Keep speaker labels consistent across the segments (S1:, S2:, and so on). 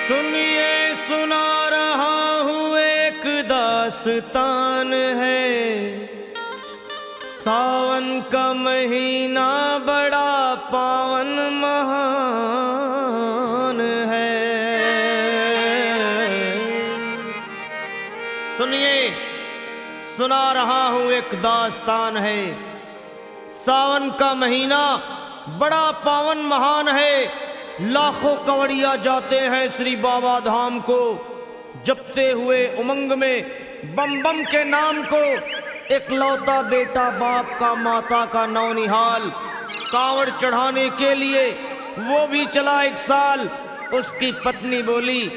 S1: सुनिए सुना रहा हूँ एक दास्तान है। सावन का महीना बड़ा पावन महान है। सुनिए सुना रहा हूँ एक दास्तान है। सावन का महीना बड़ा पावन महान है। लाखों कवड़िया जाते हैं श्री बाबा धाम को, जपते हुए उमंग में बम बम के नाम को। एक लौता बेटा बाप का माता का नौनिहाल कांवड़ चढ़ाने के लिए वो भी चला एक साल। उसकी पत्नी बोली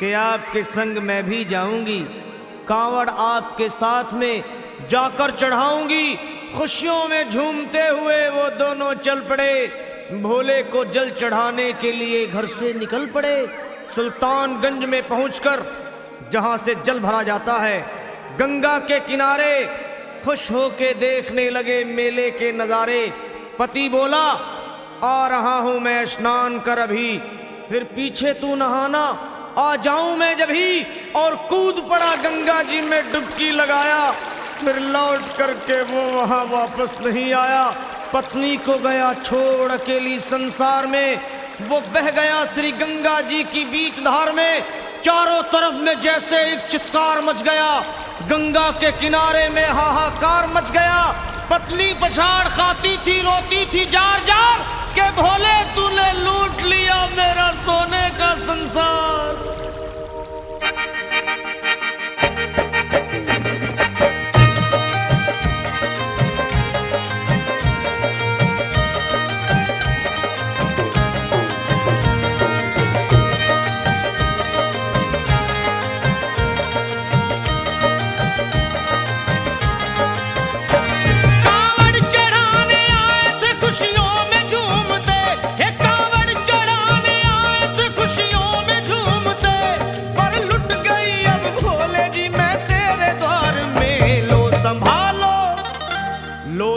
S1: कि आपके संग मैं भी जाऊंगी, कांवड़ आपके साथ में जाकर चढ़ाऊंगी। खुशियों में झूमते हुए वो दोनों चल पड़े। भोले को जल चढ़ाने के लिए घर से निकल पड़े। सुल्तानगंज में पहुंचकर जहां से जल भरा जाता है, गंगा के किनारे खुश होके देखने लगे मेले के नज़ारे। पति बोला आ रहा हूं मैं स्नान कर अभी, फिर पीछे तू नहाना आ जाऊं मैं जभी। और कूद पड़ा गंगा जी में डुबकी लगाया। फिर लौट करके वो वहां वापस नहीं आया। पत्नी को गया छोड़ अकेली संसार में। वो बह गया श्री गंगा जी की बीच धार में। चारों तरफ में जैसे एक चित्कार मच गया। गंगा के किनारे में हाहाकार मच गया। पत्नी पछाड़ खाती थी, रोती थी जार जार के भोले तूने लूट लिया मेरा सोने का संसार।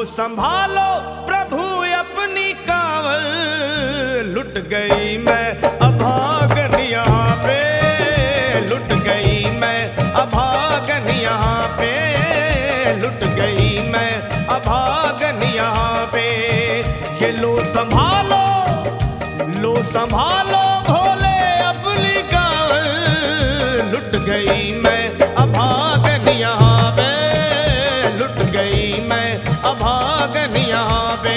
S1: संभालो प्रभु अपनी कांवड़, लुट गई मैं अभागन यहाँ पे। लुट गई मैं अभागन यहाँ पे। लुट गई मैं अभागन यहाँ पे। ये लो संभालो भोले अपनी कांवड़, लुट गई मैं अभागन यहाँ पे। लुट गई मैं अभागन यहाँ पे।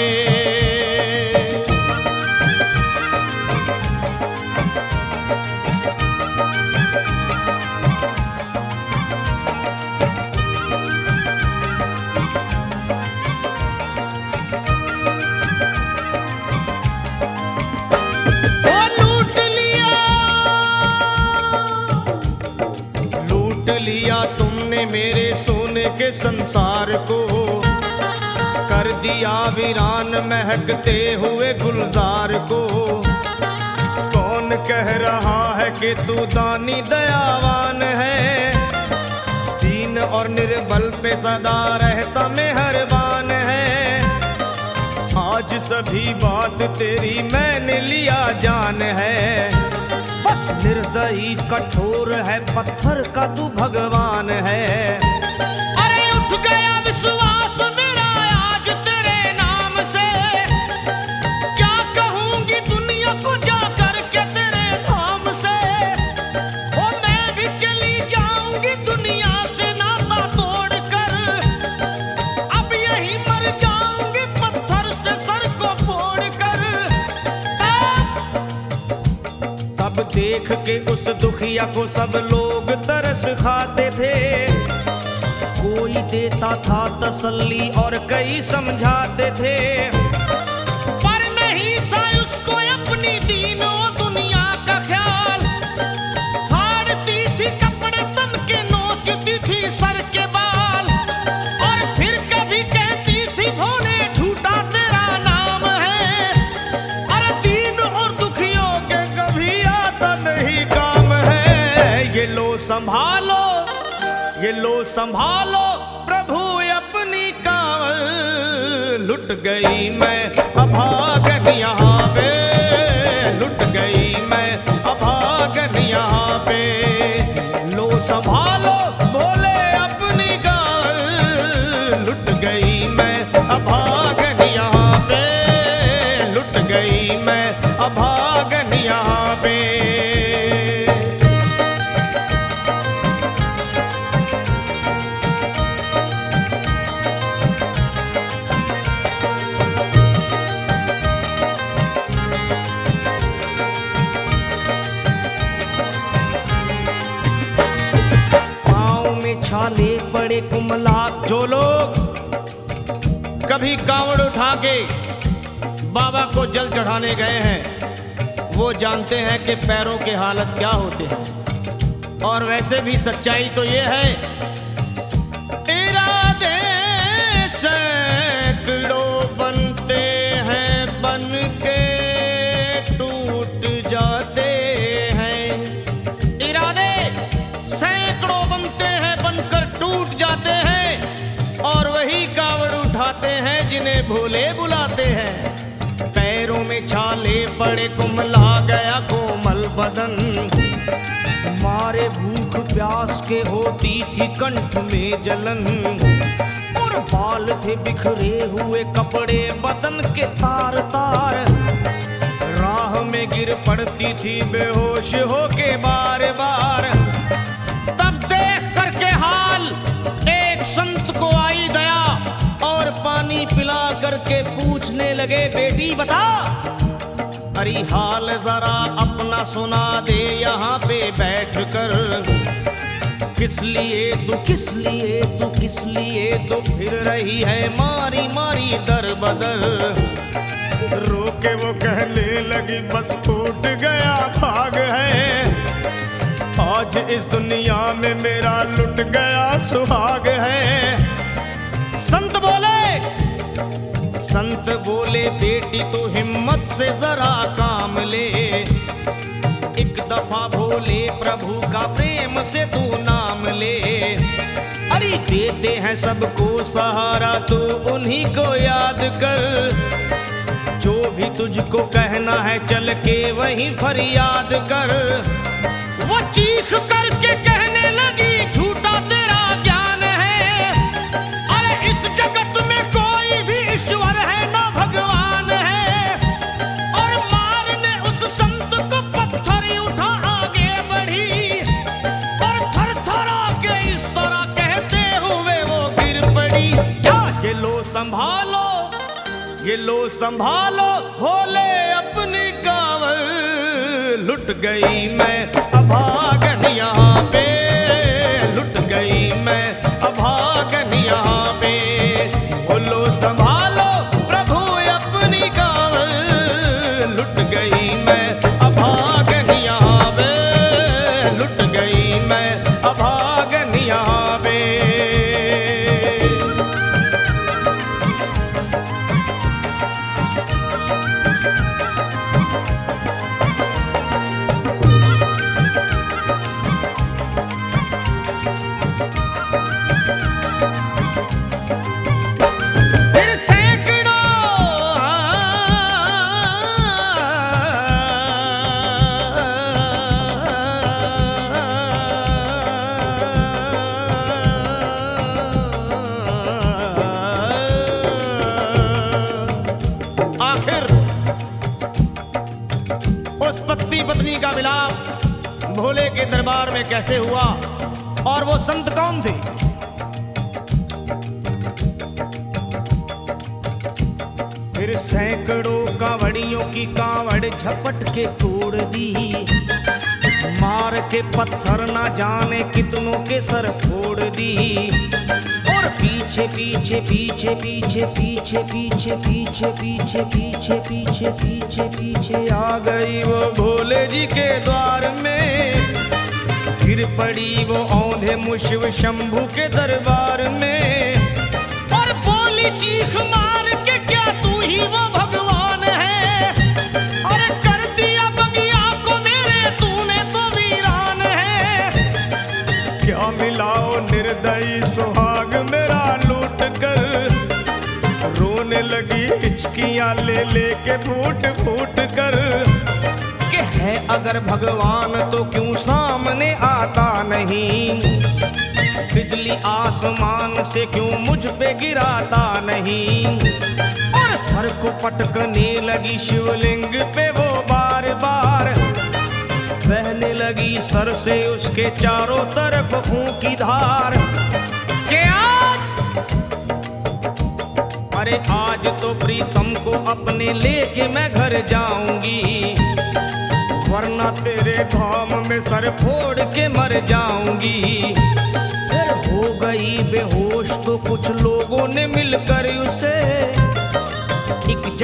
S1: लूट लिया तुमने मेरे सोने के संसार को, कर दिया वीरान महकते हुए गुलजार को। कौन कह रहा है कि तू दानी दयावान है, दीन और निर्बल पे सदा रहता मेहरबान है। आज सभी बात तेरी मैंने लिया जान है, बस निर्दयी कठोर है पत्थर का तू भगवान है। अरे उठ गया विश्वास मेरा आज तेरे नाम से, क्या कहूंगी दुनिया को जाकर के तेरे धाम से। ओ मैं भी चली जाऊंगी दुनिया से नाता तोड़कर, अब यही मर जाऊंगी पत्थर से सर को फोड़कर। तब देख के उस दुखिया को सब लोग तरस खाते थे। कोई देता था तसल्ली और कई समझाते थे, पर नहीं था उसको अपनी दीनों दुनिया का ख्याल। फाड़ती थी कपड़े तन के, नोचती थी सर के बाल, और फिर कभी कहती थी भोले झूठा तेरा नाम है। अरे दीन और दुखियों के कभी आता नहीं काम है। ये लो संभालो प्रभु अपनी कांवड़, लुट गई मैं अभागन यहाँ पे। लुट गई मैं अभागन यहाँ छाले पड़े कुमला। जो लोग कभी कांवड़ उठा के बाबा को जल चढ़ाने गए हैं वो जानते हैं कि पैरों के हालत क्या होते हैं। और वैसे भी सच्चाई तो ये है, इरादे सैकड़ों बनते हैं बन के टूट जाते हैं। इरादे सैकड़ों बनते हैं बनकर टूट जाते हैं। और वही कावड़ उठाते हैं जिन्हें भोले बुलाते हैं। पैरों में छाले पड़े कुमला गया कोमल बदन। मारे भूख प्यास के होती थी कंठ में जलन। और बाल थे बिखरे हुए कपड़े बदन के तार तार। राह में गिर पड़ती थी बेहोश होके बार बार। तब देख करके हाल एक संत को आई दया और पानी पिला करके पूछने लगे, बेटी बता अरे हाल जरा अपना सुना दे यहाँ पे बैठ कर। किस लिए तू किस लिए तू किस लिए तो फिर रही है मारी मारी दर बदर। रोके वो कहने लगी बस टूट गया भाग है। आज इस दुनिया में मेरा लुट गया सुहाग है। संत बोले बेटी तो हिम्मत से जरा काम ले। एक दफा भोले प्रभु का प्रेम से तू नाम ले। अरे देते हैं सबको सहारा तू उन्हीं को याद कर। जो भी तुझको कहना है चल के वहीं फरियाद कर। वो चीख करके कहने लगी झूठा तेरा ज्ञान है। अरे इस जगत में कोई भी ईश्वर है ना भगवान है। और मारने उस संत को पत्थर उठा आगे बढ़ी। और थर थर के इस तरह कहते हुए वो गिर पड़ी। क्या ये लो संभालो ये लो संभालो भोले अपनी कांवड़। लुट गई मैं अभागन यहाँ पे। लुट गई मैं अभागन यहाँ पे। बोलो संभालो प्रभु अपनी कांवड़। लुट गई मैं अभागन यहाँ पे। लुट गई मैं अभागन यहाँ पे। पत्नी का मिलाप भोले के दरबार में कैसे हुआ और वो संत कौन थे? फिर सैकड़ों कांवड़ियों की कांवड़ झपट के तोड़ दी। मार के पत्थर ना जाने कितनों के सर फोड़ दी। और पीछे पीछे पीछे पीछे पीछे पीछे पीछे पीछे पीछे पीछे पीछे पीछे आ गई वो भोले जी के द्वार में। गिर पड़ी वो औंधे मुशिव शंभू के दरबार में। और बोली चीख मार के क्या तू ही वो भगवान है? अरे कर दिया बगिया को मेरे तूने तो वीरान है। क्या मिलाओ निर्दयी सुहाग मेरा लूट कर। रोने लगी हिचकियां ले लेके फूट फूट कर। कि है अगर भगवान तो क्यों सामने आता नहीं? बिजली आसमान से क्यों मुझ पे गिराता नहीं? और सर को पटकने लगी शिवलिंग पे वो बार बार। बहने लगी सर से उसके चारों तरफ खून की धार। के अरे आज तो प्रीतम को अपने लेके मैं घर जाऊंगी। वरना तेरे धाम में सर फोड़ के मर जाऊंगी। फिर हो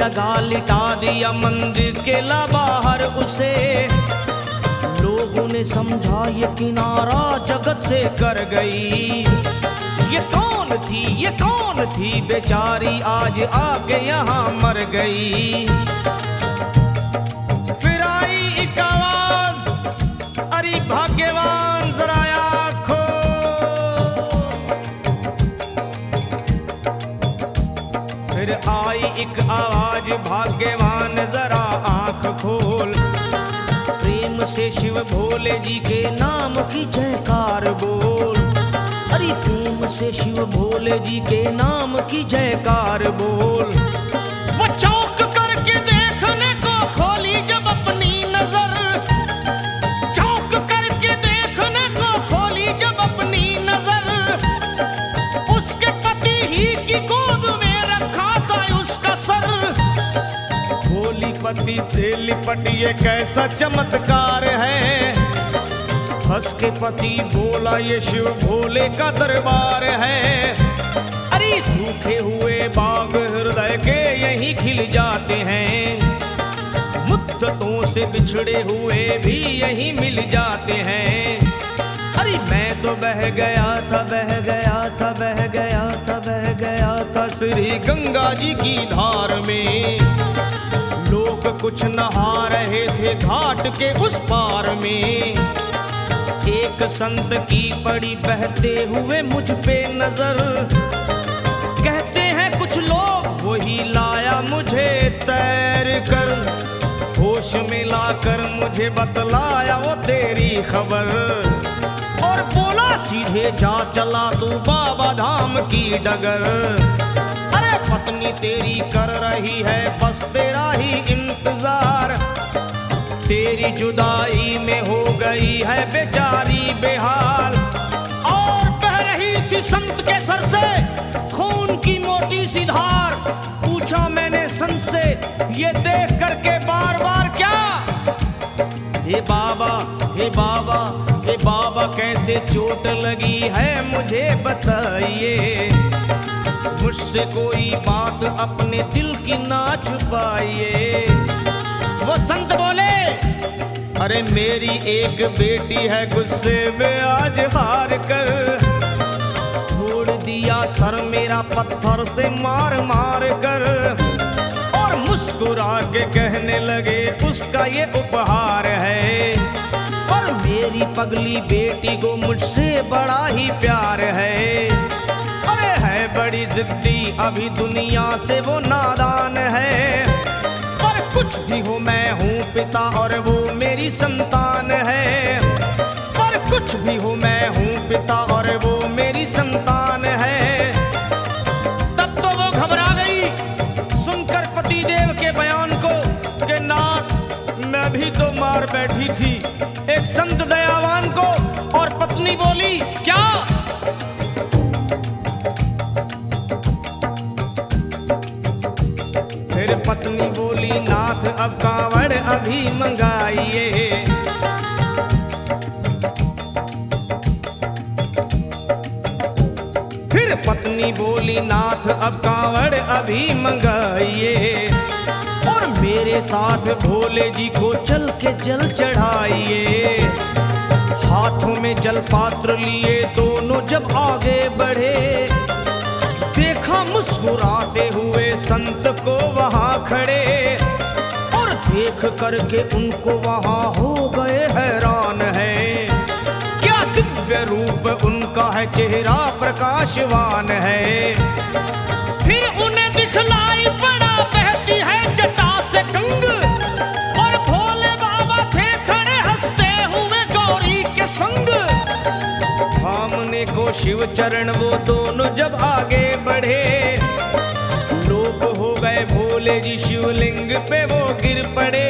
S1: जगह लिटा दिया मंदिर के ला बाहर उसे। लोगों ने समझा ये किनारा जगत से कर गई। ये कौन थी बेचारी आज आके यहाँ मर गई। फिर आई एक आवाज, अरे भाग्यवान जरा आँखो। फिर आई एक आवाज, भाग्यवान जरा आँख खोल। प्रेम से शिव भोले जी के नाम की जयकार बोल। अरे प्रेम से शिव भोले जी के नाम की जयकार बोल। वो चौंक करके देखने को खोली जब अपनी नजर। चौंक करके देखने को खोली जब अपनी नजर। उसके पति ही की गोद में रखा था उसका सर। भोली पति से लिपट ये कैसा चमत्कार है। हंस के पति बोला ये शिव भोले का दरबार है। अरे सूखे हुए बाग हृदय के यहीं खिल जाते हैं। मुद्दतों से बिछड़े हुए भी यहीं मिल जाते हैं। अरे मैं तो बह गया था श्री गंगा जी की धार में। लोग कुछ नहा रहे थे घाट के उस पार में। एक संत की पड़ी बहते हुए मुझ पे नजर। कहते हैं कुछ लोग वही लाया मुझे तैर कर। होश में लाकर मुझे बतलाया वो तेरी खबर। और बोला सीधे जा चला तू बाबा धाम की डगर। अरे पत्नी तेरी कर रही है बस तेरा ही इंतजार। तेरी जुदाई में हो गई है बेचारी बेहाल। और बह रही थी संत के सर से खून की मोटी सी धार। पूछा मैंने संत से ये देख करके बार बार क्या। हे बाबा हे बाबा हे बाबा कैसे चोट लगी है मुझे बताइए। मुझसे कोई बात अपने दिल की ना छुपाइए। वो संत बोले अरे मेरी एक बेटी है गुस्से में आज हार कर। छोड़ दिया सर मेरा पत्थर से मार मार कर। और मुस्कुरा के कहने लगे उसका ये उपहार है। और मेरी पगली बेटी को मुझसे बड़ा ही प्यार है। अरे है बड़ी जिद्दी अभी दुनिया से वो नादान है। पर कुछ भी हो मैं हूँ पिता और वो मेरी संतान है। पर कुछ भी हो मैं हूँ पिता और वो मेरी संतान है। तब तो वो घबरा गई सुनकर पतिदेव के बयान को कि नाथ मैं भी तो मार बैठी थी एक संत दयावान को। और पत्नी बोली क्या। फिर पत्नी बोली नाथ अब कांवड़ अभी मंगाइए। फिर पत्नी बोली नाथ अब कांवड़ अभी मंगाइए। और मेरे साथ भोले जी को चल के जल चढ़ाइए। हाथों में जल पात्र लिए दोनों जब आगे बढ़े। देखा मुस्कुराते हुए संत को वहां खड़े। और देख करके उनको वहां हो गए हैरान है। क्या दिव्य रूप उनका है चेहरा प्रकाशवान है। फिर उन्हें दिखलाई पड़ा बहती है जटा से गंग। और भोले बाबा थे खड़े हंसते हुए गौरी के संग। सामने को शिव चरण वो दोनों जब आगे बढ़े। लोग हो गए भोले जी शिवलिंग पे वो गिर पड़े।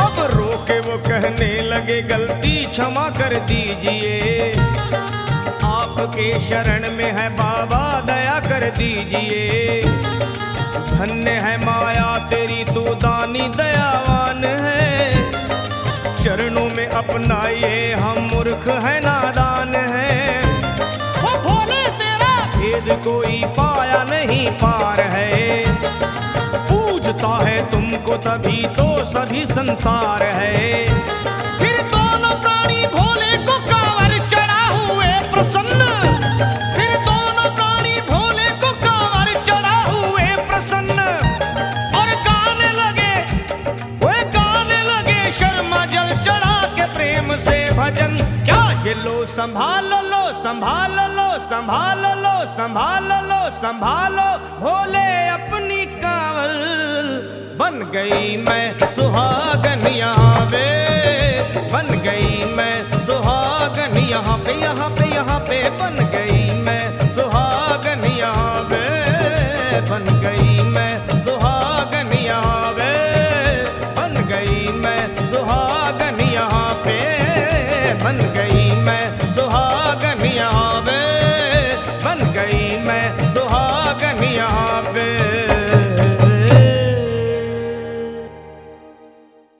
S1: अब रोके वो कहने लगे गलती क्षमा कर दीजिए। आपके शरण में है बाबा दया कर दीजिए। धन्य है माया तेरी तू दानी दयावान है। चरणों में अपनाइए हम मूर्ख है नादान है। वो भोले तेरा भेद कोई पाया नहीं पार है। हो तभी तो सभी संसार है। फिर दोनों प्राणी भोले को कांवर चढ़ा हुए प्रसन्न, फिर दोनों प्राणी भोले को कांवर चढ़ा हुए प्रसन्न, और गाने लगे, वे गाने लगे शर्मा जल चढ़ा के प्रेम से भजन। क्या ये लो संभाल लो संभाल लो संभाल लो संभाल लो संभालो भोले अपनी कांवर, बन गई मैं सुहागन यहाँ पे, बन गई मैं सुहागन यहाँ पे, यहाँ पे यहाँ पे बन गई मैं सुहागन यहाँ पे, बन गई मैं सुहागन यहाँ पे, बन गई मैं सुहागन यहाँ पे, बन गई